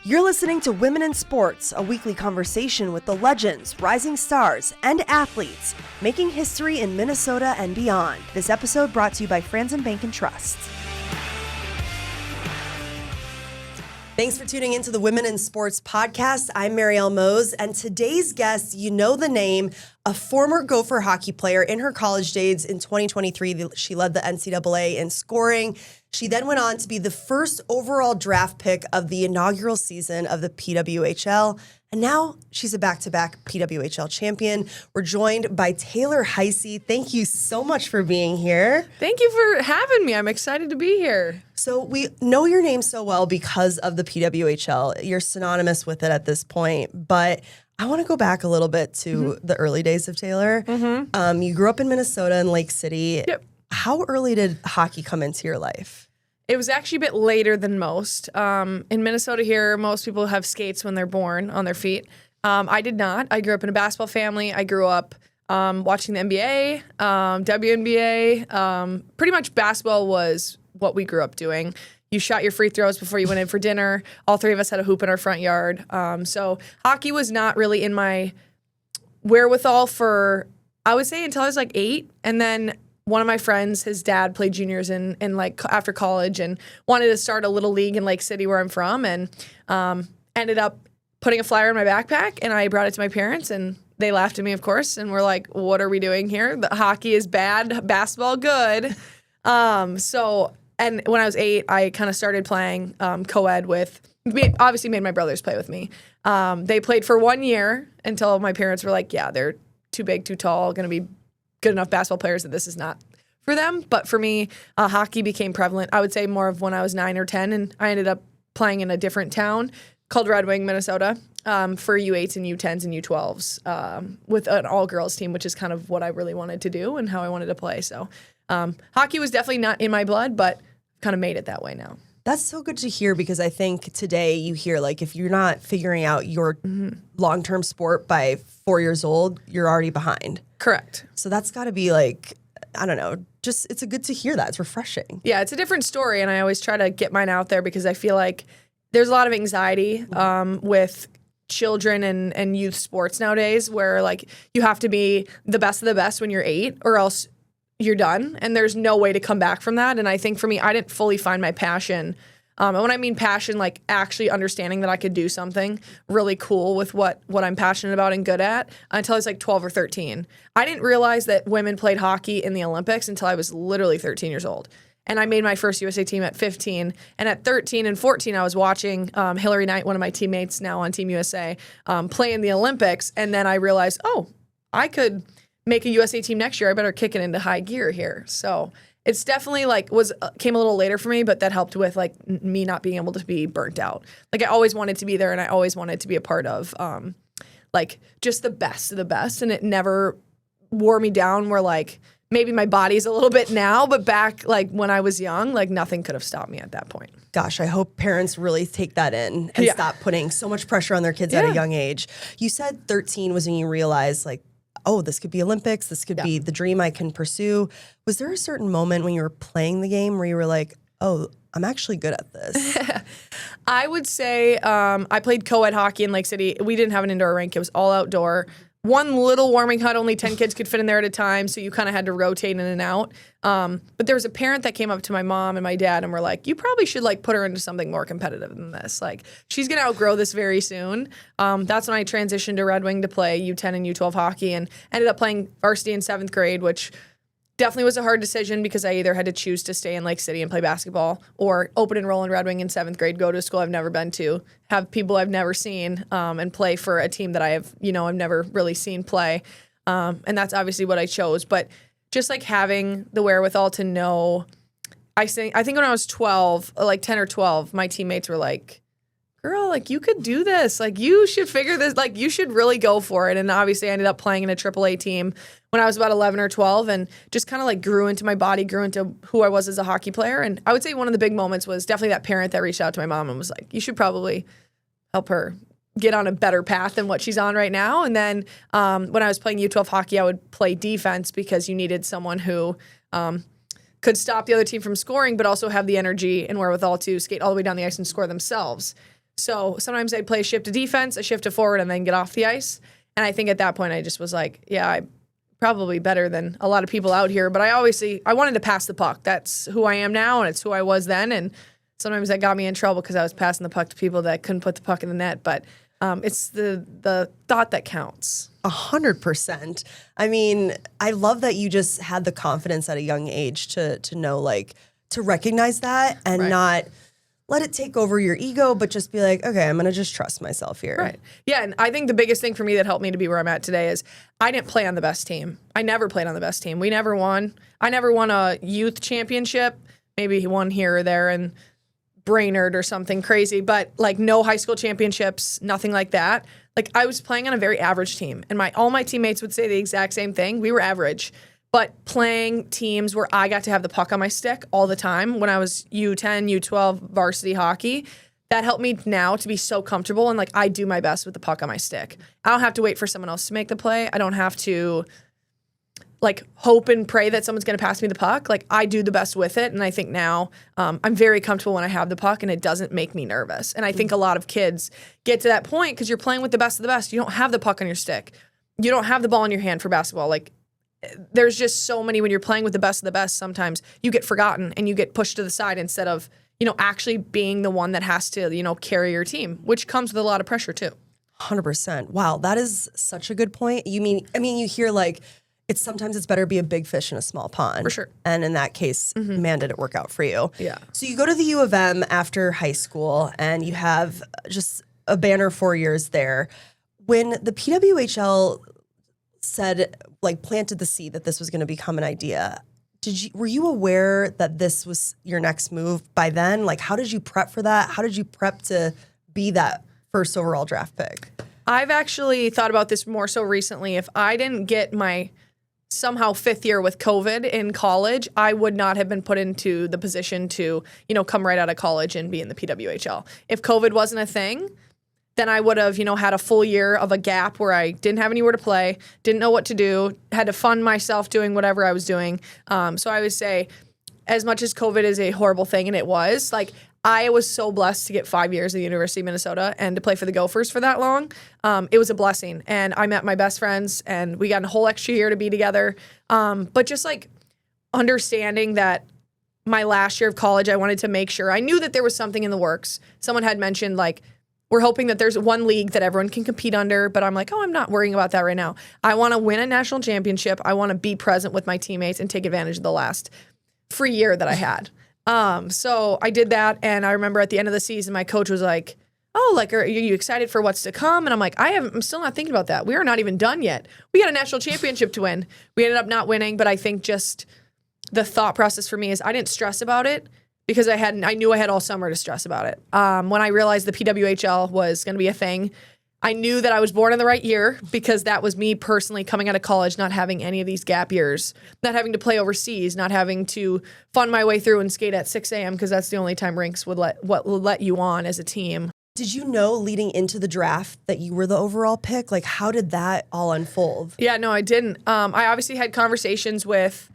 You're listening to Women in Sports, a weekly conversation with the legends, rising stars, and athletes making history in Minnesota and beyond. This episode brought to you by Franzen Bank and Trust. Thanks for tuning into the Women in Sports podcast. I'm Marielle Mose, and today's guest, you know the name, a former Gopher hockey player. In her college days in 2023, she led the NCAA in scoring. She then went on to be the first overall draft pick of the inaugural season of the PWHL, and now she's a back-to-back PWHL champion. We're joined by Taylor Heise. Thank you so much for being here. Thank you for having me. I'm excited to be here. So we know your name so well because of the PWHL. You're synonymous with it at this point, but I want to go back a little bit to the early days of Taylor. You grew up in Minnesota in Lake City. Yep. How early did hockey come into your life? It was actually a bit later than most. In Minnesota here, most people have skates when they're born on their feet. I did not. I grew up in a basketball family. I grew up watching the NBA, WNBA. Pretty much basketball was what we grew up doing. You shot your free throws before you went in for dinner. All three of us had a hoop in our front yard. So hockey was not really in my wherewithal for, I would say, until I was like 8. And then one of my friends, his dad played juniors in like after college and wanted to start a little league in Lake City where I'm from, and ended up putting a flyer in my backpack, and I brought it to my parents, and they laughed at me, of course, and were like, what are we doing here? The hockey is bad, basketball good. And when I was 8, I kind of started playing co-ed with, obviously made my brothers play with me. They played for 1 year until my parents were like, yeah, they're too big, too tall, going to be good enough basketball players that this is not for them. But for me, hockey became prevalent, I would say, more of when I was 9 or 10, and I ended up playing in a different town called Red Wing, Minnesota, for U8s and U10s and U12s with an all-girls team, which is kind of what I really wanted to do and how I wanted to play. So hockey was definitely not in my blood, but kind of made it that way now. That's so good to hear, because I think today you hear, like, if you're not figuring out your long-term sport by 4 years old, you're already behind. Correct. So that's got to be like, I don't know, just it's good to hear that. It's refreshing. Yeah, it's a different story, and I always try to get mine out there because I feel like there's a lot of anxiety with children and youth sports nowadays, where like you have to be the best of the best when you're 8 or else you're done, and there's no way to come back from that. And I think for me, I didn't fully find my passion. And when I mean passion, like actually understanding that I could do something really cool with what I'm passionate about and good at, until I was like 12 or 13. I didn't realize that women played hockey in the Olympics until I was literally 13 years old. And I made my first USA team at 15. And at 13 and 14, I was watching Hillary Knight, one of my teammates now on Team USA, play in the Olympics. And then I realized, oh, I could make a USA team next year. I better kick it into high gear here. So it's definitely like came a little later for me, but that helped with like me not being able to be burnt out. Like I always wanted to be there, and I always wanted to be a part of like just the best of the best. And it never wore me down where like maybe my body's a little bit now, but back like when I was young, like nothing could have stopped me at that point. Gosh, I hope parents really take that in and stop putting so much pressure on their kids at a young age. You said 13 was when you realized like, oh, this could be Olympics, this could be the dream I can pursue. Was there a certain moment when you were playing the game where you were like, oh, I'm actually good at this? I would say I played co-ed hockey in Lake City. We didn't have an indoor rink. It was all outdoor. One little warming hut, only 10 kids could fit in there at a time, so you kind of had to rotate in and out. But there was a parent that came up to my mom and my dad and were like, you probably should like put her into something more competitive than this. Like, she's going to outgrow this very soon. That's when I transitioned to Red Wing to play U10 and U12 hockey, and ended up playing varsity in 7th grade, which definitely was a hard decision because I either had to choose to stay in Lake City and play basketball, or open enroll in Red Wing in 7th grade, go to a school I've never been to, have people I've never seen, and play for a team that I've never really seen play. And that's obviously what I chose. But just like having the wherewithal to know, I think when I was 12, like 10 or 12, my teammates were like, girl, like you could do this. Like you should figure this, like you should really go for it. And obviously I ended up playing in a AAA team when I was about 11 or 12, and just kind of like grew into my body, grew into who I was as a hockey player. And I would say one of the big moments was definitely that parent that reached out to my mom and was like, you should probably help her get on a better path than what she's on right now. And then when I was playing U12 hockey, I would play defense because you needed someone who could stop the other team from scoring, but also have the energy and wherewithal to skate all the way down the ice and score themselves. So sometimes I'd play shift to defense, a shift to forward, and then get off the ice. And I think at that point I just was like, yeah, I'm probably better than a lot of people out here. But I wanted to pass the puck. That's who I am now, and it's who I was then. And sometimes that got me in trouble because I was passing the puck to people that couldn't put the puck in the net. But it's the thought that counts. 100%. I mean, I love that you just had the confidence at a young age to know, like, to recognize that and not let it take over your ego, but just be like, okay, I'm going to just trust myself here. Right. Yeah, and I think the biggest thing for me that helped me to be where I'm at today is I didn't play on the best team. I never played on the best team. We never won. I never won a youth championship, maybe one here or there in Brainerd or something crazy, but like no high school championships, nothing like that. Like I was playing on a very average team, and all my teammates would say the exact same thing. We were average. But playing teams where I got to have the puck on my stick all the time when I was U10, U12 varsity hockey, that helped me now to be so comfortable and like I do my best with the puck on my stick. I don't have to wait for someone else to make the play. I don't have to like hope and pray that someone's going to pass me the puck. Like I do the best with it. And I think now I'm very comfortable when I have the puck and it doesn't make me nervous. And I think a lot of kids get to that point because you're playing with the best of the best. You don't have the puck on your stick. You don't have the ball in your hand for basketball. Like there's just so many when you're playing with the best of the best, sometimes you get forgotten and you get pushed to the side instead of, actually being the one that has to, carry your team, which comes with a lot of pressure too. 100%. Wow, that is such a good point. You hear like, sometimes it's better to be a big fish in a small pond. For sure. And in that case, man, did it work out for you. Yeah. So you go to the U of M after high school and you have just a banner 4 years there. When the PWHL planted the seed that this was going to become an idea, were you aware that this was your next move by then? Like, how did you prep for that? How did you prep to be that first overall draft pick? I've actually thought about this more so recently. If I didn't get my somehow fifth year with COVID in college, I would not have been put into the position to, come right out of college and be in the PWHL. If COVID wasn't a thing, then I would have, had a full year of a gap where I didn't have anywhere to play, didn't know what to do, had to fund myself doing whatever I was doing. So I would say, as much as COVID is a horrible thing, and it was, like, I was so blessed to get 5 years at the University of Minnesota and to play for the Gophers for that long. It was a blessing. And I met my best friends, and we got a whole extra year to be together. But just, like, understanding that my last year of college, I wanted to make sure. I knew that there was something in the works. Someone had mentioned, like, we're hoping that there's one league that everyone can compete under, but I'm like, I'm not worrying about that right now. I want to win a national championship. I want to be present with my teammates and take advantage of the last free year that I had. So I did that, and I remember at the end of the season, my coach was like, are you excited for what's to come? And I'm like, I'm still not thinking about that. We are not even done yet. We got a national championship to win. We ended up not winning, but I think just the thought process for me is I didn't stress about it, because I knew I had all summer to stress about it. When I realized the PWHL was going to be a thing, I knew that I was born in the right year, because that was me personally coming out of college, not having any of these gap years, not having to play overseas, not having to fund my way through and skate at 6 a.m. because that's the only time rinks would let you on as a team. Did you know leading into the draft that you were the overall pick? Like, how did that all unfold? Yeah, no, I didn't. I obviously had conversations with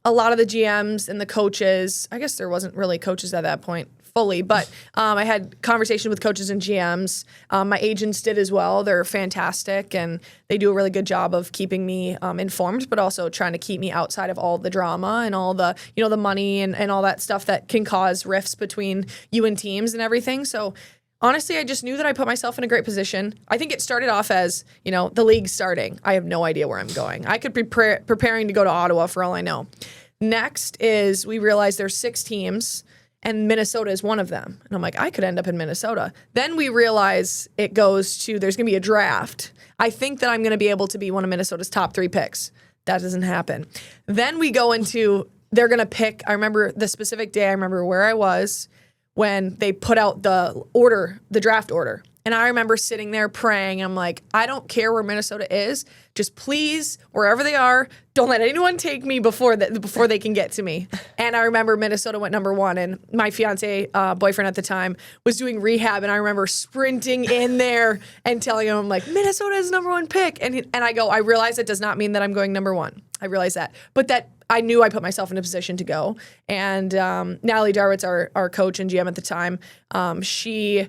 a lot of the GMs and the coaches. I guess there wasn't really coaches at that point fully, but I had conversation with coaches and GMs. My agents did as well. They're fantastic, and they do a really good job of keeping me informed, but also trying to keep me outside of all the drama and all the, the money and all that stuff that can cause rifts between you and teams and everything. So honestly, I just knew that I put myself in a great position. I think it started off as, the league starting. I have no idea where I'm going. I could be preparing to go to Ottawa for all I know. Next is we realized there's 6 teams, and Minnesota is one of them. And I'm like, I could end up in Minnesota. Then we realize it goes to, there's going to be a draft. I think that I'm going to be able to be one of Minnesota's top 3 picks. That doesn't happen. Then we go into, they're going to pick, I remember the specific day, I remember where I was when they put out the draft order. And I remember sitting there praying. I'm like, I don't care where Minnesota is. Just please, wherever they are, don't let anyone take me before they can get to me. And I remember Minnesota went number 1. And my fiance, boyfriend at the time, was doing rehab. And I remember sprinting in there and telling him, I'm like, Minnesota is number 1 pick. And I go, I realize that does not mean that I'm going number 1. I realize that. But that I knew I put myself in a position to go. And Natalie Darwitz, our coach and GM at the time, she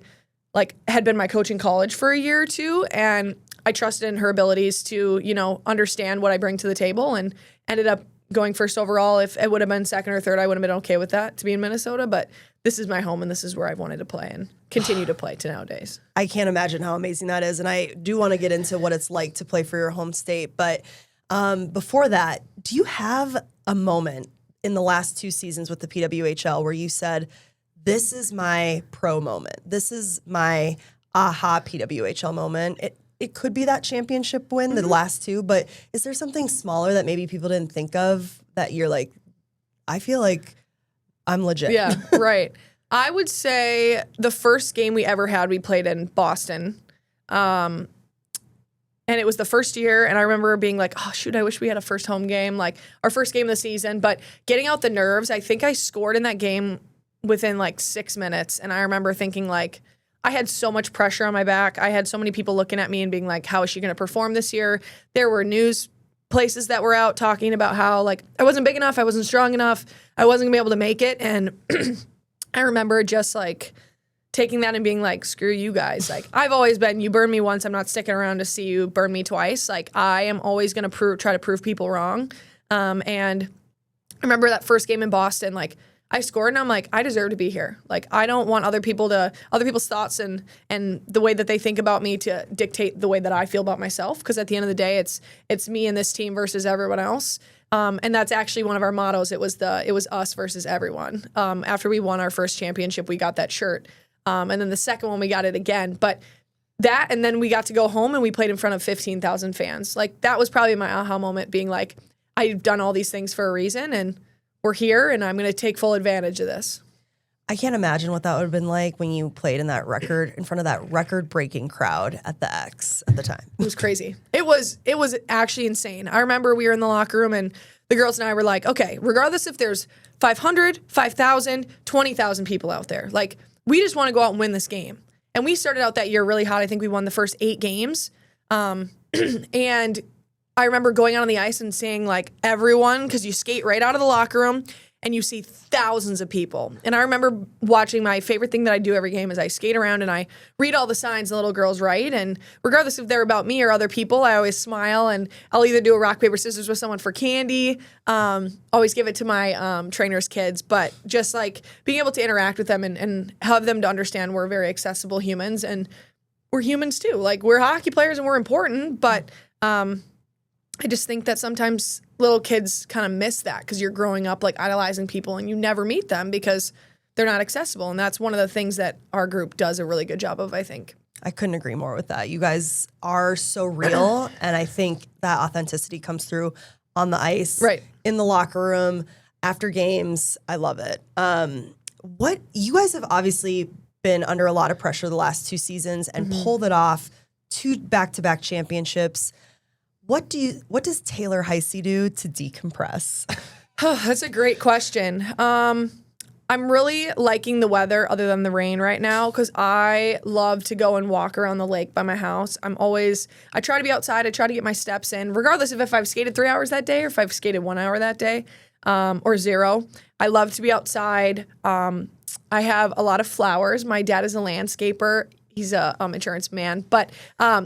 had been my coach in college for a year or two, and I trusted in her abilities to, understand what I bring to the table, and ended up going first overall. If it would have been second or third, I would have been okay with that to be in Minnesota, but this is my home and this is where I've wanted to play and continue to play to nowadays. I can't imagine how amazing that is, and I do want to get into what it's like to play for your home state, but before that, do you have a moment in the last 2 seasons with the PWHL where you said, this is my pro moment, this is my aha PWHL moment? It could be that championship win, the last 2, but is there something smaller that maybe people didn't think of that you're like, I feel like I'm legit? Yeah, right. I would say the first game we ever had, we played in Boston. And it was the first year, and I remember being like, oh, shoot, I wish we had a first home game, like our first game of the season. But getting out the nerves, I think I scored in that game within 6 minutes. And I remember thinking I had so much pressure on my back. I had so many people looking at me and being like, how is she going to perform this year? There were news places that were out talking about how I wasn't big enough, I wasn't strong enough, I wasn't gonna be able to make it. And I remember just taking that and being like, screw you guys. I've always been, you burn me once, I'm not sticking around to see you burn me twice. I am always gonna try to prove people wrong. And I remember that first game in Boston, I scored and I'm like, I deserve to be here. I don't want other people's thoughts and the way that they think about me to dictate the way that I feel about myself. Because at the end of the day, it's me and this team versus everyone else. And that's actually one of our mottos. It was us versus everyone. After we won our first championship, we got that shirt. And then the second one, we got it again. But that, and then we got to go home and we played in front of 15,000 fans. That was probably my aha moment, being like, I've done all these things for a reason, and we're here, and I'm going to take full advantage of this. I can't imagine what that would have been like when you played in front of that record-breaking crowd at the X at the time. It was crazy. It was actually insane. I remember we were in the locker room, and the girls and I were like, okay, regardless if there's 500, 5,000, 20,000 people out there, we just want to go out and win this game. And we started out that year really hot. I think we won the first 8 games. And I remember going out on the ice and seeing everyone, because you skate right out of the locker room and you see thousands of people. And I remember watching, my favorite thing that I do every game is I skate around and I read all the signs the little girls write. And regardless if they're about me or other people, I always smile, and I'll either do a rock, paper, scissors with someone for candy. Always give it to my trainers' kids. But just being able to interact with them and have them to understand we're very accessible humans, and we're humans too. We're hockey players and we're important, but I just think that sometimes little kids kind of miss that because you're growing up idolizing people and you never meet them because they're not accessible. And that's one of the things that our group does a really good job of, I think. I couldn't agree more with that. You guys are so real, and I think that authenticity comes through on the ice, right, in the locker room, after games. I love it. What you guys have obviously been under a lot of pressure the last 2 seasons and pulled it off, 2 back-to-back championships. What does Taylor Heise do to decompress? That's a great question. I'm really liking the weather other than the rain right now, because I love to go and walk around the lake by my house. I try to be outside. I try to get my steps in, regardless of if I've skated 3 hours that day or if I've skated 1 hour that day, or 0. I love to be outside. I have a lot of flowers. My dad is a landscaper. He's a insurance man, but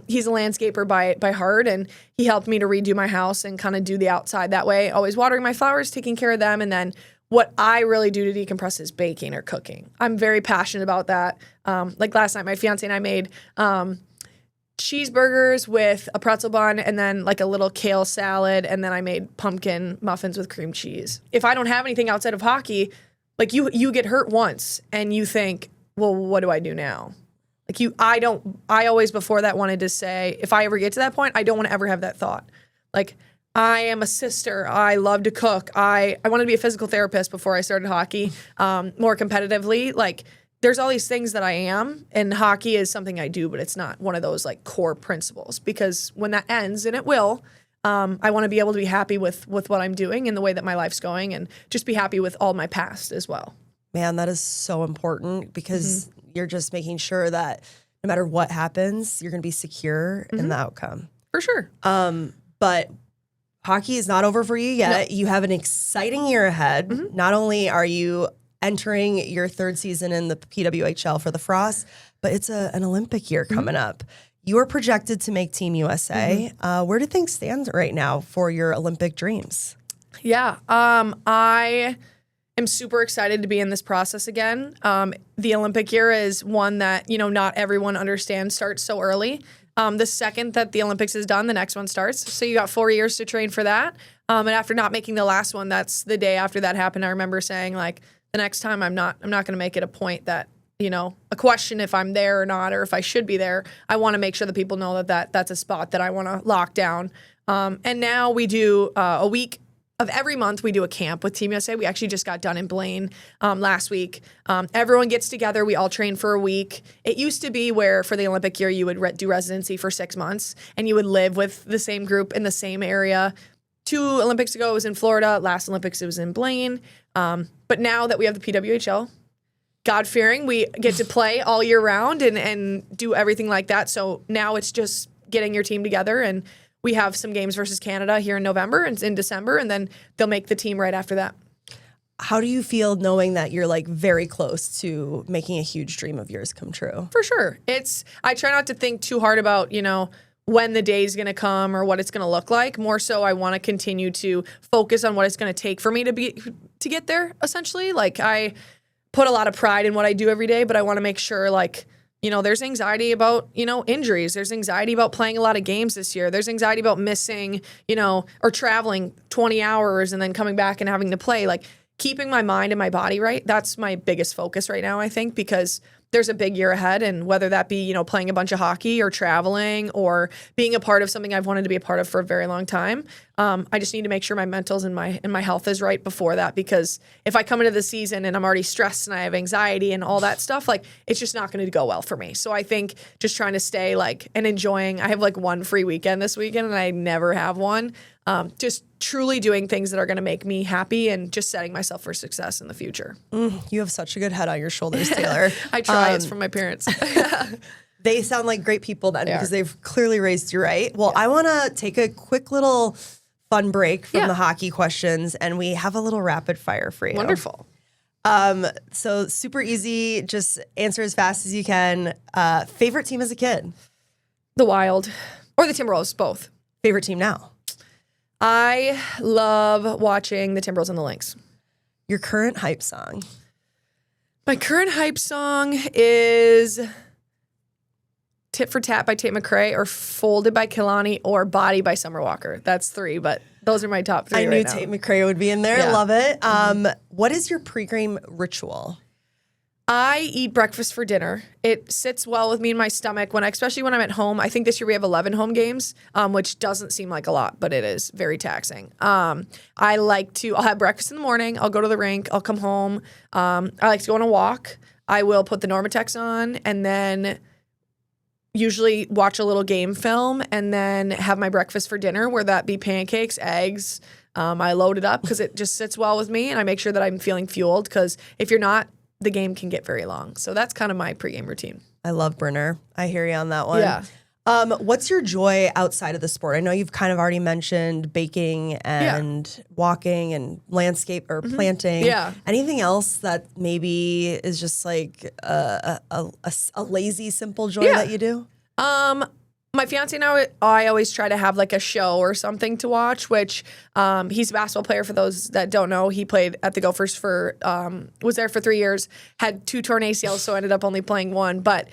he's a landscaper by heart, and he helped me to redo my house and kind of do the outside that way. Always watering my flowers, taking care of them, and then what I really do to decompress is baking or cooking. I'm very passionate about that. Last night, my fiance and I made cheeseburgers with a pretzel bun and then a little kale salad, and then I made pumpkin muffins with cream cheese. If I don't have anything outside of hockey, you get hurt once and you think, well, what do I do now? I always before that wanted to say, if I ever get to that point, I don't want to ever have that thought. I am a sister. I love to cook. I wanted to be a physical therapist before I started hockey, more competitively. There's all these things that I am, and hockey is something I do, but it's not one of those core principles, because when that ends, and it will, I want to be able to be happy with what I'm doing and the way that my life's going, and just be happy with all my past as well. Man, that is so important, because you're just making sure that no matter what happens, you're going to be secure in the outcome. For sure. But hockey is not over for you yet. No. You have an exciting year ahead. Mm-hmm. Not only are you entering your third season in the PWHL for the Frost, but it's an Olympic year coming up. You are projected to make Team USA. Where do things stand right now for your Olympic dreams? Yeah, I am super excited to be in this process again. The Olympic year is one that, not everyone understands starts so early. The second that the Olympics is done, the next one starts. So you got 4 years to train for that. And after not making the last one, that's the day after that happened. I remember saying, like, the next time I'm not going to make it a point that, a question if I'm there or not, or if I should be there. I want to make sure that people know that's a spot that I want to lock down. And now we do a week of every month we do a camp with Team USA. We actually just got done in Blaine last week. Everyone gets together. We all train for a week. It used to be where for the Olympic year you would do residency for 6 months and you would live with the same group in the same area. 2 Olympics ago it was in Florida. Last Olympics it was in Blaine. But now that we have the PWHL, God-fearing, we get to play all year round and do everything like that. So now it's just getting your team together, and we have some games versus Canada here in November and in December, and then they'll make the team right after that. How do you feel knowing that you're like very close to making a huge dream of yours come true? For sure. I try not to think too hard about, when the day is going to come or what it's going to look like. More so, I want to continue to focus on what it's going to take for me to get there, essentially. Like, I put a lot of pride in what I do every day, but I want to make sure, there's anxiety about, injuries. There's anxiety about playing a lot of games this year. There's anxiety about missing, or traveling 20 hours and then coming back and having to play. Like, keeping my mind and my body right, that's my biggest focus right now, I think, because there's a big year ahead, and whether that be, playing a bunch of hockey or traveling or being a part of something I've wanted to be a part of for a very long time, I just need to make sure my mentals and my health is right before that, because if I come into the season and I'm already stressed and I have anxiety and all that stuff, it's just not going to go well for me. So I think just trying to stay and enjoying. I have one free weekend this weekend, and I never have one. Just truly doing things that are going to make me happy and just setting myself for success in the future. You have such a good head on your shoulders, Taylor. I try. It's from my parents. They sound like great people then, because they've clearly raised you right. Well, I want to take a quick little fun break from the hockey questions, and we have a little rapid fire for you. Wonderful. So super easy. Just answer as fast as you can. Favorite team as a kid? The Wild. Or the Timberwolves, both. Favorite team now? I love watching the Timberwolves and the Lynx. Your current hype song? My current hype song is Tit for Tat by Tate McRae, or Folded by Kehlani, or Body by Summer Walker. That's 3, but those are my top 3 I knew Tate McRae would be in there. Yeah. Love it. What is your pregame ritual? I eat breakfast for dinner. It sits well with me in my stomach, especially when I'm at home. I think this year we have 11 home games, which doesn't seem like a lot, but it is very taxing. I'll have breakfast in the morning. I'll go to the rink. I'll come home. I like to go on a walk. I will put the Normatex on and then usually watch a little game film and then have my breakfast for dinner, where that be pancakes, eggs. I load it up because it just sits well with me, and I make sure that I'm feeling fueled, because if you're not, the game can get very long. So that's kind of my pregame routine. I love Brenner. I hear you on that one. Yeah. What's your joy outside of the sport? I know you've kind of already mentioned baking and walking and landscape or planting. Yeah. Anything else that maybe is just like a lazy, simple joy that you do? My fiance and I always try to have a show or something to watch, which he's a basketball player. For those that don't know, he played at the Gophers was there for 3 years, had 2 torn ACLs, so ended up only playing 1. But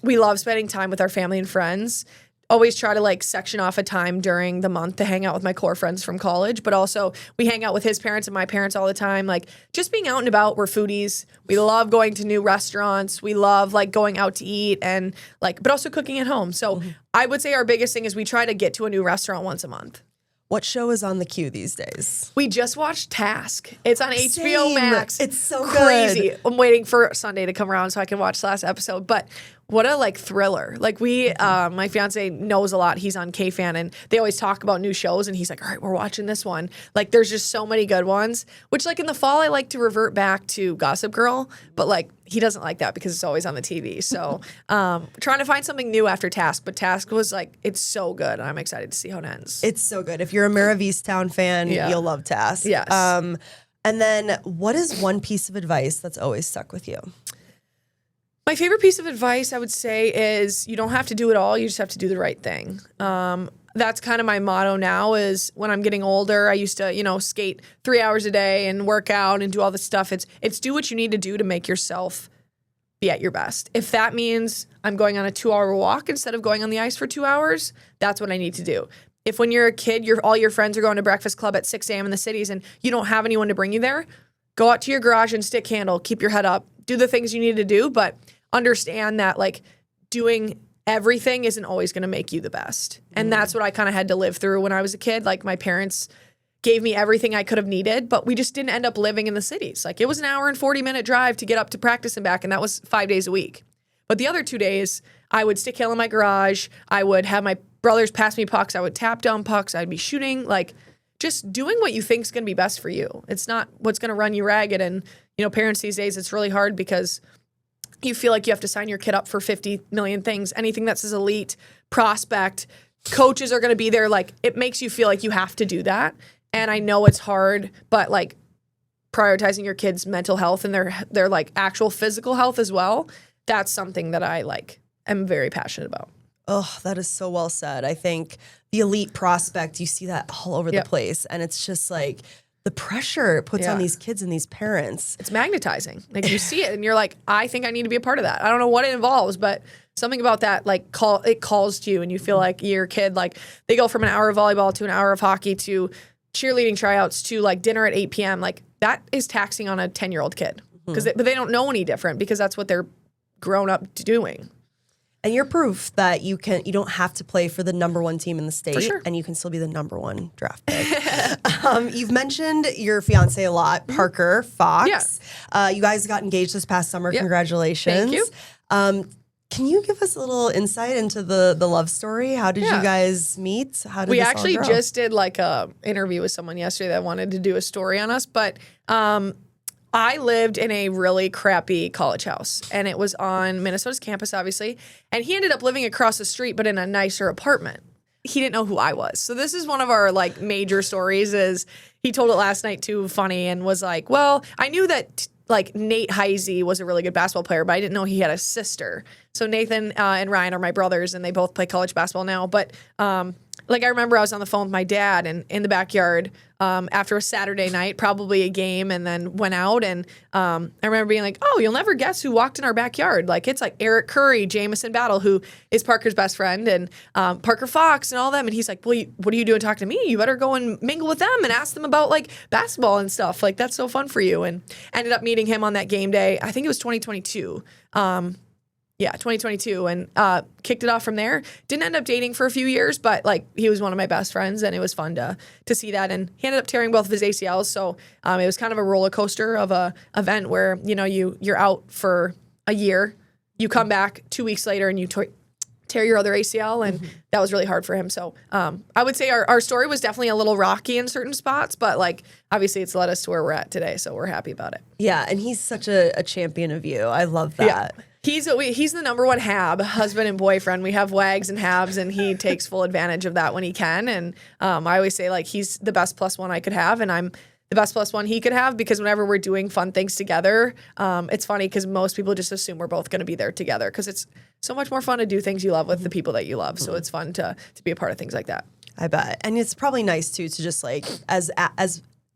we love spending time with our family and friends. Always try to section off a time during the month to hang out with my core friends from college, but also we hang out with his parents and my parents all the time. Just being out and about. We're foodies. We love going to new restaurants. We love going out to eat and but also cooking at home. So I would say our biggest thing is we try to get to a new restaurant once a month. What show is on the queue these days? We just watched Task. It's on HBO Max. It's so crazy. good. I'm waiting for Sunday to come around so I can watch the last episode. But what a thriller. My fiance knows a lot. He's on K-Fan, and they always talk about new shows, and he's like, all right, we're watching this one. There's just so many good ones, which in the fall I like to revert back to Gossip Girl, but he doesn't like that because it's always on the TV. So trying to find something new after Task, but Task was like, it's so good. And I'm excited to see how it ends. It's so good. If you're a Mara Town fan, you'll love Task. Yes. And then what is one piece of advice that's always stuck with you? My favorite piece of advice I would say is you don't have to do it all. You just have to do the right thing. That's kind of my motto now is when I'm getting older, I used to, skate 3 hours a day and work out and do all this stuff. It's do what you need to do to make yourself be at your best. If that means I'm going on a 2-hour walk instead of going on the ice for 2 hours, that's what I need to do. If when you're a kid, all your friends are going to breakfast club at 6 a.m. in the cities and you don't have anyone to bring you there, go out to your garage and stick handle, keep your head up, do the things you need to do, but understand that like doing everything isn't always going to make you the best. And that's what I kind of had to live through when I was a kid. Like my parents gave me everything I could have needed, but we just didn't end up living in the cities. Like it was an hour and 40-minute drive to get up to practice and back, and that was 5 days a week. But the other 2 days, I would stick handle in my garage. I would have my brothers pass me pucks. I would tap down pucks. I'd be shooting, like just doing what you think is going to be best for you. It's not what's going to run you ragged. And, parents these days, it's really hard because you feel like you have to sign your kid up for 50 million things. Anything that says elite, prospect, coaches are going to be there. Like it makes you feel like you have to do that. And I know it's hard, but like prioritizing your kids' mental health and their like actual physical health as well. That's something that I like am very passionate about. Oh, that is so well said. I think the elite prospect, you see that all over the place. And it's just like the pressure it puts on these kids and these parents. It's magnetizing. Like you see it and you're like, I think I need to be a part of that. I don't know what it involves, but something about that like calls to you and you feel like your kid, like they go from an hour of volleyball to an hour of hockey to cheerleading tryouts to like dinner at 8 p.m. Like that is taxing on a 10-year-old kid but they don't know any different because that's what they're grown up doing. And you're proof that you don't have to play for the number one team in the state, and you can still be the number one draft pick. You've mentioned your fiance a lot, Parker Fox. Yeah. You guys got engaged this past summer. Congratulations. Thank you. Can you give us a little insight into the love story? How did you guys meet? How did we this all actually grow? just did like a interview with someone yesterday that wanted to do a story on us, but I lived in a really crappy college house, and it was on Minnesota's campus, obviously, and he ended up living across the street, but in a nicer apartment. He didn't know who I was. So this is one of our like major stories is he told it last night too, funny, and was like, well, I knew that like Nate Heise was a really good basketball player, but I didn't know he had a sister. So Nathan and Ryan are my brothers, and they both play college basketball now. But like I remember I was on the phone with my dad and in the backyard after a Saturday night, probably a game, and then went out. And I remember being like, oh, you'll never guess who walked in our backyard. Like it's like Eric Curry, Jamison Battle, who is Parker's best friend, and Parker Fox and all them. And he's like, well, what are you doing talking to me? You better go and mingle with them and ask them about like basketball and stuff. Like that's so fun for you. And ended up meeting him on that game day. I think it was 2022. 2022, and kicked it off from there. Didn't end up dating for a few years, but like he was one of my best friends, and it was fun to see that. And he ended up tearing both of his ACLs, so it was kind of a roller coaster of a event where you're out for a year, you come back 2 weeks later, and you tear your other ACL, and that was really hard for him. So I would say our story was definitely a little rocky in certain spots, but like obviously it's led us to where we're at today, so we're happy about it. Yeah, and he's such a champion of you. I love that. Yeah. He's the number one hab, husband and boyfriend. We have wags and habs, and he takes full advantage of that when he can. And I always say, like, he's the best plus one I could have, and I'm the best plus one he could have, because whenever we're doing fun things together, it's funny because most people just assume we're both going to be there together because it's so much more fun to do things you love with the people that you love. So it's fun to be a part of things like that. I bet. And it's probably nice, too, to just, like, as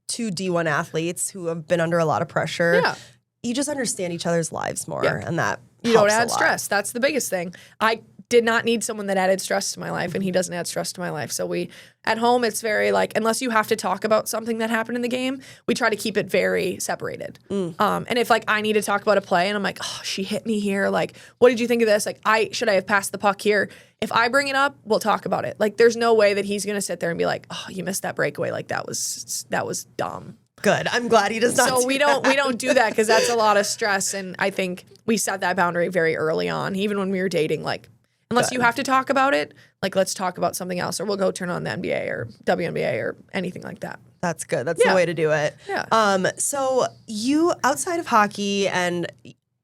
two D1 athletes who have been under a lot of pressure, you just understand each other's lives more, and that you don't add stress. That's the biggest thing. I did not need someone that added stress to my life, and he doesn't add stress to my life. So at home, it's very like, unless you have to talk about something that happened in the game, we try to keep it very separated. And if like I need to talk about a play and I'm like, oh, she hit me here. Like, what did you think of this? Like, should I have passed the puck here? If I bring it up, we'll talk about it. Like, there's no way that he's going to sit there and be like, oh, you missed that breakaway. Like that was dumb. Good. I'm glad he does not. So we don't do that because that's a lot of stress, and I think we set that boundary very early on, even when we were dating. Like, unless you have to talk about it, like let's talk about something else, or we'll go turn on the NBA or WNBA or anything like that. That's good. That's the way to do it. Yeah. So you, outside of hockey and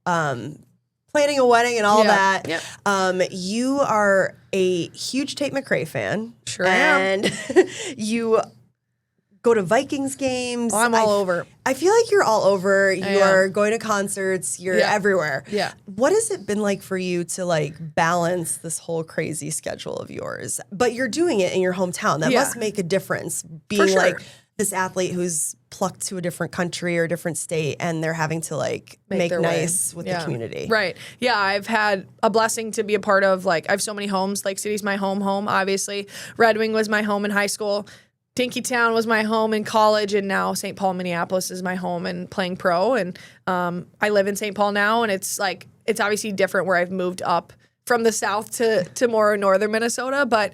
planning a wedding and all that. Yeah. You are a huge Tate McRae fan. Sure am. And you go to Vikings games. Oh, I'm all over. I feel like you're all over. You am. are going to concerts. You're everywhere. Yeah. What has it been like for you to like balance this whole crazy schedule of yours? But you're doing it in your hometown. That must make a difference. Being sure. like this athlete who's plucked to a different country or a different state, and they're having to like make nice with the community. Right. Yeah, I've had a blessing to be a part of. Like, I have so many homes. Lake City's my home, obviously. Red Wing was my home in high school. Dinkytown was my home in college, and now St. Paul, Minneapolis is my home and playing pro. And I live in St. Paul now, and it's like, it's obviously different where I've moved up from the south to more northern Minnesota, but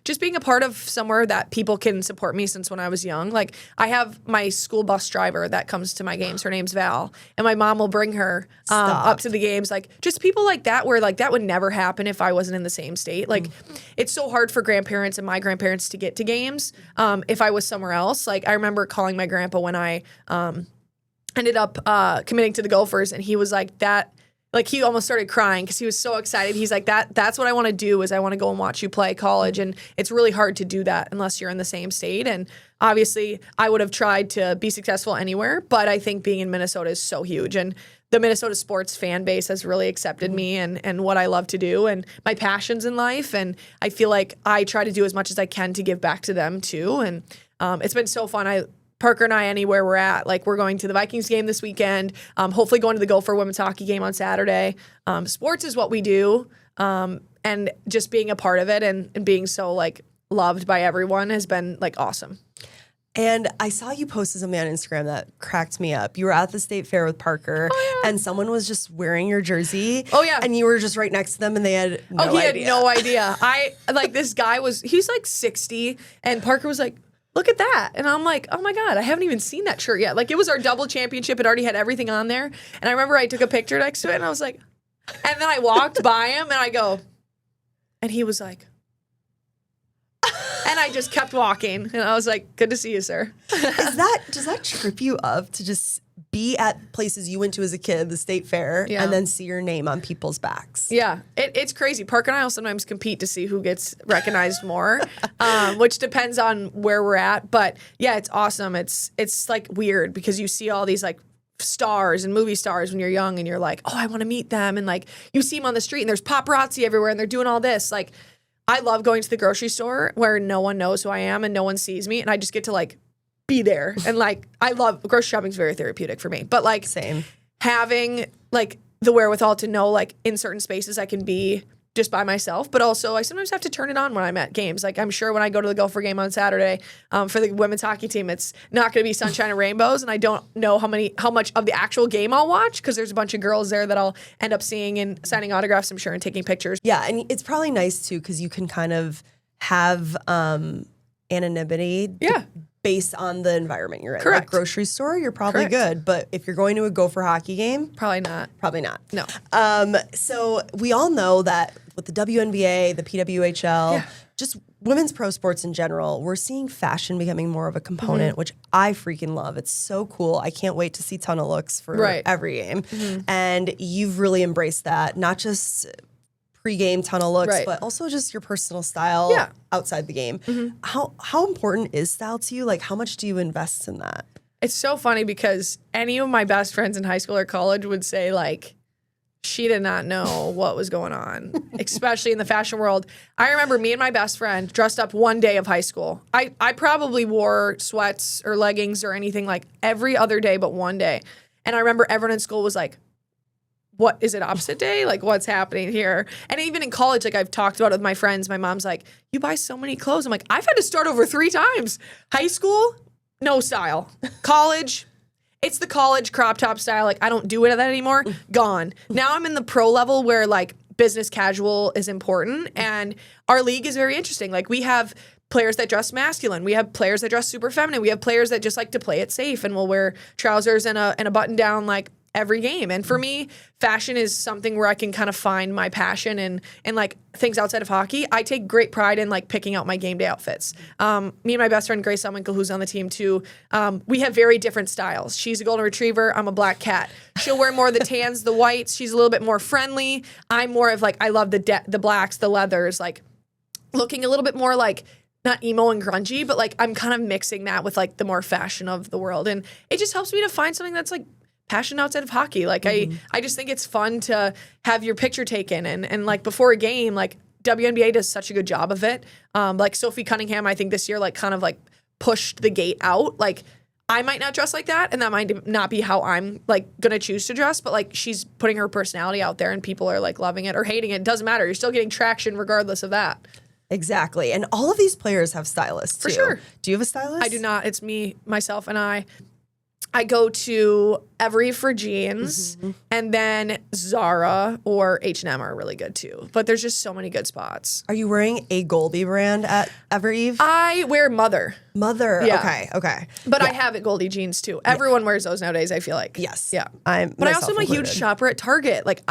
just being a part of somewhere that people can support me since when I was young. Like, I have my school bus driver that comes to my games. Her name's Val, and my mom will bring her up to the games. Like, just people like that, where like that would never happen if I wasn't in the same state. Like, it's so hard for grandparents and my grandparents to get to games if I was somewhere else. Like, I remember calling my grandpa when I ended up committing to the Gophers, and he was like that. Like, he almost started crying because he was so excited. He's like, that's what I want to do, is I want to go and watch you play college. And it's really hard to do that unless you're in the same state. And obviously, I would have tried to be successful anywhere, but I think being in Minnesota is so huge. And the Minnesota sports fan base has really accepted me and what I love to do and my passions in life. And I feel like I try to do as much as I can to give back to them too. And it's been so fun. Parker and I, anywhere we're at, like, we're going to the Vikings game this weekend, hopefully going to the Gopher women's hockey game on Saturday. Sports is what we do, and just being a part of it and being so, like, loved by everyone has been, like, awesome. And I saw you posted something on Instagram that cracked me up. You were at the state fair with Parker, and someone was just wearing your jersey. Oh, yeah. And you were just right next to them, and they had no idea. He had no idea. This guy he's like 60, and Parker was like, look at that. And I'm like, oh my God, I haven't even seen that shirt yet. Like, it was our double championship. It already had everything on there. And I remember I took a picture next to it, and I was like, and then I walked by him, and I go, and he was like, and I just kept walking. And I was like, good to see you, sir. Does that trip you up to just be at places you went to as a kid, the state fair, and then see your name on people's backs? Yeah, it's crazy. Parker and I will sometimes compete to see who gets recognized more, which depends on where we're at. But yeah, it's awesome. It's like weird because you see all these like stars and movie stars when you're young, and you're like, oh, I want to meet them. And like, you see them on the street, and there's paparazzi everywhere, and they're doing all this. Like, I love going to the grocery store where no one knows who I am and no one sees me, and I just get to like be there. And like, I love grocery shopping is very therapeutic for me. But like, same, having like the wherewithal to know like in certain spaces I can be just by myself, but also I sometimes have to turn it on when I'm at games. Like, I'm sure when I go to the Gopher game on Saturday for the women's hockey team, it's not going to be sunshine and rainbows, and I don't know how much of the actual game I'll watch because there's a bunch of girls there that I'll end up seeing and signing autographs, I'm sure, and taking pictures. Yeah, and it's probably nice too because you can kind of have anonymity. Yeah. Based on the environment you're in. Correct. Like, grocery store, you're probably Correct. good. But if you're going to a Gopher hockey game, Probably not. probably not. No. So we all know that with the WNBA, the PWHL, just women's pro sports in general, we're seeing fashion becoming more of a component, which I freaking love. It's so cool. I can't wait to see ton of looks for every game. And you've really embraced that, not just pre-game ton of looks, but also just your personal style outside the game. How important is style to you? Like, how much do you invest in that? It's so funny because any of my best friends in high school or college would say, like, she did not know what was going on, especially in the fashion world. I remember me and my best friend dressed up one day of high school. I probably wore sweats or leggings or anything like every other day but one day. And I remember everyone in school was like, what, is it opposite day? Like, what's happening here? And even in college, like, I've talked about it with my friends. My mom's like, you buy so many clothes. I'm like, I've had to start over 3 times. High school, no style. College, it's the college crop top style. Like, I don't do it that anymore. Gone. Now I'm in the pro level where like business casual is important. And our league is very interesting. Like, we have players that dress masculine. We have players that dress super feminine. We have players that just like to play it safe and will wear trousers and a button down like every game. And for me, fashion is something where I can kind of find my passion and like things outside of hockey. I take great pride in like picking out my game day outfits. Me and my best friend Grace Elminkle, who's on the team too, we have very different styles. She's a golden retriever. I'm a black cat. She'll wear more of the tans, the whites. She's a little bit more friendly. I'm more of like, I love the blacks, the leathers, like looking a little bit more like not emo and grungy, but like I'm kind of mixing that with like the more fashion of the world. And it just helps me to find something that's like passion outside of hockey. Like I just think it's fun to have your picture taken and like before a game, like WNBA does such a good job of it. Like Sophie Cunningham, I think this year like kind of like pushed the gate out. Like I might not dress like that and that might not be how I'm like gonna choose to dress, but like she's putting her personality out there and people are like loving it or hating it. It doesn't matter. You're still getting traction regardless of that. Exactly. And all of these players have stylists too. For sure. Do you have a stylist? I do not. It's me, myself, and I. I go to Every for jeans, and then Zara or H&M are really good too. But there's just so many good spots. Are you wearing a Goldie brand at Evereve? I wear Mother. Mother. Yeah. Okay. But I have it Goldie jeans too. Everyone wears those nowadays, I feel like. Yes. Yeah. But I also am a huge shopper at Target. Like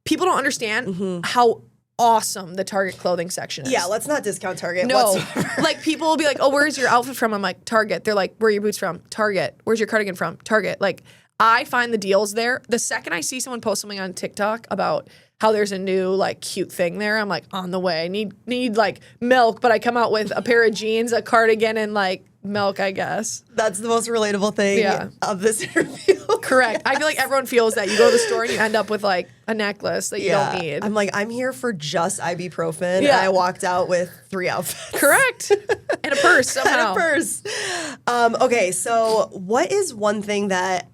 people don't understand how awesome the Target clothing section is. Yeah, let's not discount Target No. whatsoever. Like people will be like, oh, where's your outfit from? I'm like, Target. They're like, where are your boots from? Target. Where's your cardigan from? Target. Like I find the deals there. The second I see someone post something on TikTok about how there's a new like cute thing there, I'm like, on the way. I need like milk, but I come out with a pair of jeans, a cardigan, and like milk, I guess. That's the most relatable thing of this interview. Correct. I feel like everyone feels that. You go to the store and you end up with like a necklace that you don't need. I'm like, I'm here for just ibuprofen. Yeah. And I walked out with 3 outfits. Correct. And a purse somehow. And a purse. Okay, so what is one thing that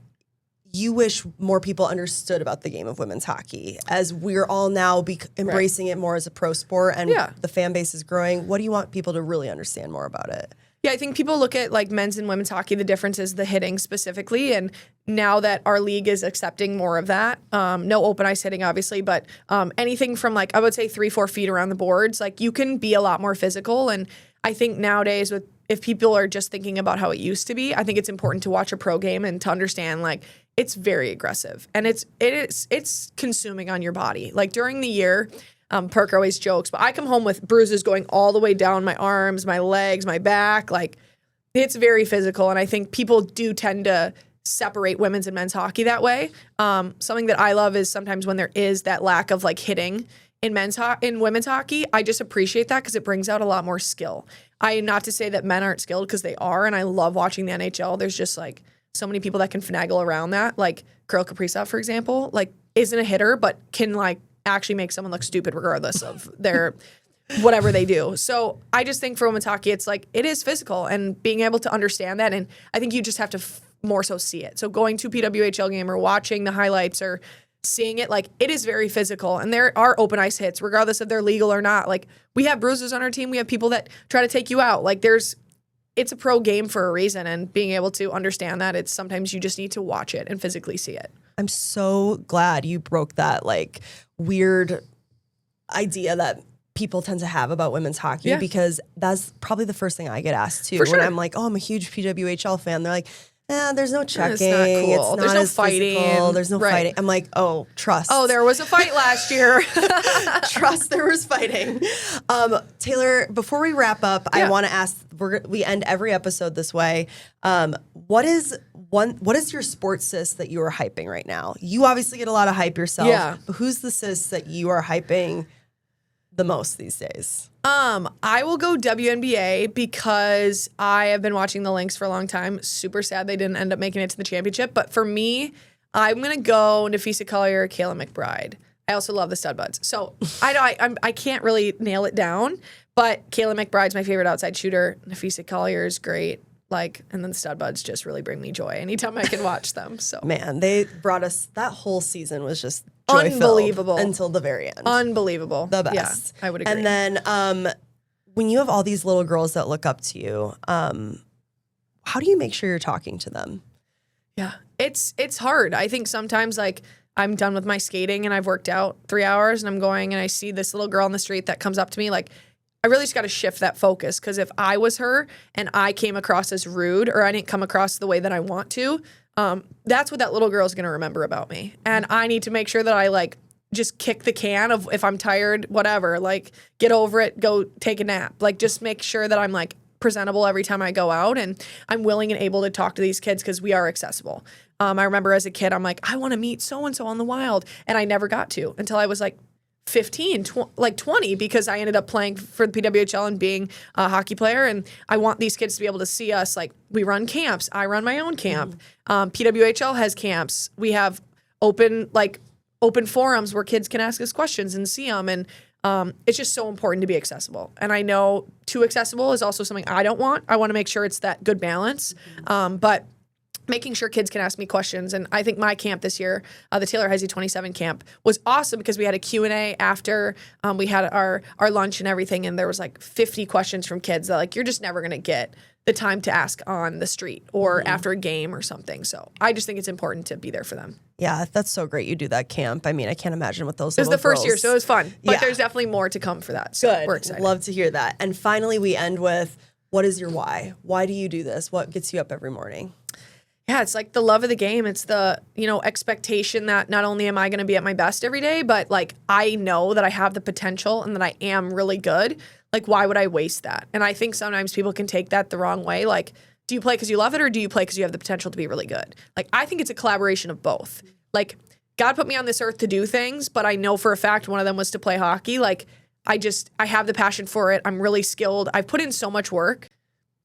you wish more people understood about the game of women's hockey as we're all now embracing it more as a pro sport and the fan base is growing? What do you want people to really understand more about it? Yeah, I think people look at like men's and women's hockey, the difference is the hitting specifically. And now that our league is accepting more of that, no open ice hitting obviously, but anything from like, I would say 3-4 feet around the boards, like you can be a lot more physical. And I think nowadays if people are just thinking about how it used to be, I think it's important to watch a pro game and to understand like it's very aggressive and it's consuming on your body. Like during the year, Parker always jokes, but I come home with bruises going all the way down my arms, my legs, my back. Like it's very physical. And I think people do tend to separate women's and men's hockey that way. Something that I love is sometimes when there is that lack of like hitting in women's hockey, I just appreciate that because it brings out a lot more skill. Not to say that men aren't skilled because they are. And I love watching the NHL. There's just like so many people that can finagle around that. Like Kirill Kaprizov, for example, like isn't a hitter, but can like actually make someone look stupid regardless of their whatever they do. So I just think for women's hockey, it's like it is physical and being able to understand that. And I think you just have to more so see it. So going to a PWHL game or watching the highlights or seeing it, like it is very physical. And there are open ice hits, regardless if they're legal or not. Like we have bruises on our team. We have people that try to take you out. Like it's a pro game for a reason. And being able to understand that, it's sometimes you just need to watch it and physically see it. I'm so glad you broke that like weird idea that people tend to have about women's hockey because that's probably the first thing I get asked too. When I'm like, oh, I'm a huge PWHL fan. They're like, there's no checking. It's not cool. It's not there's no as fighting. Physical. There's no fighting. I'm like, oh, trust. Oh, there was a fight last year. Trust there was fighting. Taylor, before we wrap up, I want to ask, we end every episode this way. What is your sports sis that you are hyping right now? You obviously get a lot of hype yourself. Yeah. But who's the sis that you are hyping the most these days? I will go WNBA because I have been watching the Lynx for a long time. Super sad they didn't end up making it to the championship. But for me, I'm going to go Nafisa Collier, Kayla McBride. I also love the stud buds. So I can't really nail it down, but Kayla McBride's my favorite outside shooter. Nafisa Collier is great. And then the stud buds just really bring me joy anytime I can watch them. So man, they brought us, that whole season was just unbelievable until the very end. Unbelievable. The best. Yeah, I would agree. And then when you have all these little girls that look up to you, how do you make sure you're talking to them? Yeah, it's hard. I think sometimes like I'm done with my skating and I've worked out 3 hours and I'm going and I see this little girl on the street that comes up to me, like I really just got to shift that focus, because if I was her and I came across as rude or I didn't come across the way that I want to, That's what that little girl's going to remember about me. And I need to make sure that I like just kick the can of if I'm tired, whatever, like get over it, go take a nap. Like just make sure that I'm like presentable every time I go out and I'm willing and able to talk to these kids because we are accessible. I remember as a kid, I'm like, I want to meet so-and-so on the wild. And I never got to until I was like 15, 20, because I ended up playing for the PWHL and being a hockey player. And I want these kids to be able to see us. Like we run camps. I run my own camp. PWHL has camps. We have open forums where kids can ask us questions and see them. And it's just so important to be accessible. And I know too accessible is also something I don't want. I want to make sure it's that good balance. But making sure kids can ask me questions. And I think my camp this year, the Taylor Heise 27 camp, was awesome because we had a Q&A after we had our lunch and everything. And there was like 50 questions from kids that like, you're just never going to get the time to ask on the street or after a game or something. So I just think it's important to be there for them. Yeah, that's so great you do that camp. I mean, I can't imagine what those little It was the first girls. year, so it was fun. But Yeah. there's definitely more to come for that. So Good. we're excited. Love to hear that. And finally, we end with, what is your why? Why do you do this? What gets you up every morning? Yeah, it's like the love of the game. It's the, expectation that not only am I going to be at my best every day, but like I know that I have the potential and that I am really good. Like, why would I waste that? And I think sometimes people can take that the wrong way. Like, do you play because you love it or do you play because you have the potential to be really good? Like, I think it's a collaboration of both. Like, God put me on this earth to do things, but I know for a fact one of them was to play hockey. Like, I have the passion for it. I'm really skilled. I've put in so much work.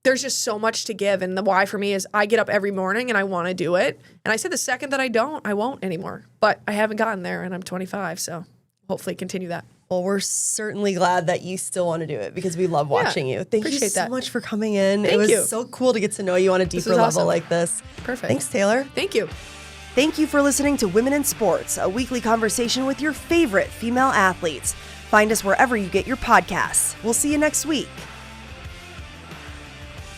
There's just so much to give. And the why for me is I get up every morning and I want to do it. And I said the second that I don't, I won't anymore. But I haven't gotten there and I'm 25. So hopefully continue that. Well, we're certainly glad that you still want to do it because we love watching you. Thank you appreciate so that. much for coming in. Thank It was you. so cool to get to know you on a deeper was level awesome. like this. Perfect. Thanks, Taylor. Thank you. Thank you for listening to Women in Sports, a weekly conversation with your favorite female athletes. Find us wherever you get your podcasts. We'll see you next week.